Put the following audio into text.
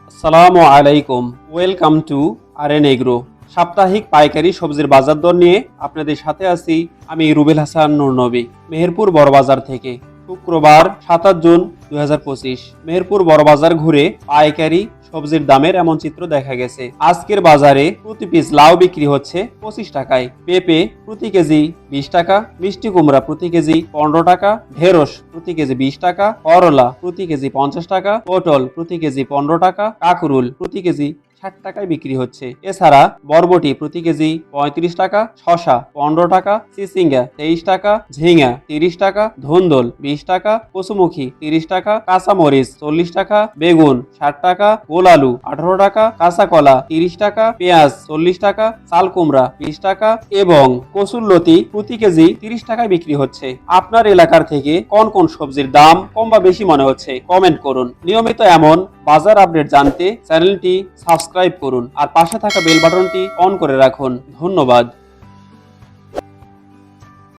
আসসালামু আলাইকুম, welcome to R agro. সাপ্তাহিক পাইকারি সবজির বাজার দর নিয়ে আপনাদের সাথে আছি আমি রুবেল হাসান নুরনবী, মেহেরপুর বড়বাজার থেকে। শুক্রবার 27 জুন 2025 মেহেরপুর বড়বাজার ঘুরে পাইকারি সবজির দামের এমন চিত্র দেখা গেছে। আজকের বাজারে প্রতি পিস লাউ বিক্রি হচ্ছে 25 টাকায়, পেঁপে প্রতি কেজি 20 টাকা, মিষ্টি কুমড়া প্রতি কেজি 15 টাকা, ঢেঁড়স প্রতি কেজি 20 টাকা, করলা প্রতি কেজি 50 টাকা, পটল প্রতি কেজি 15 টাকা, কাকরুল প্রতি কেজি 60 টাকায় বিক্রি হচ্ছে। এছাড়া বরবটি প্রতি কেজি 35 টাকা, শশা 15 টাকা, চিচিঙ্গা 23 টাকা, ঝিঙা 30 টাকা, ধুন্দল 20 টাকা, কচুমুখী 30 টাকা, কাঁচামরিচ 40 টাকা, বেগুন 60 টাকা, গোল আলু 18 টাকা, কাঁচা কলা 30 টাকা, পেঁয়াজ 40 টাকা, চাল কুমড়া 20 টাকা এবং কচুরলতি প্রতি কেজি 30 টাকায় বিক্রি হচ্ছে। আপনার এলাকার থেকে কোন কোন সবজির দাম কম বা বেশি মনে হচ্ছে কমেন্ট করুন। নিয়মিত এমন বাজার আপডেট জানতে চ্যানেলটি সাবস্ক্রাইব করুন আর পাশে থাকা বেল বাটনটি অন করে রাখুন। ধন্যবাদ।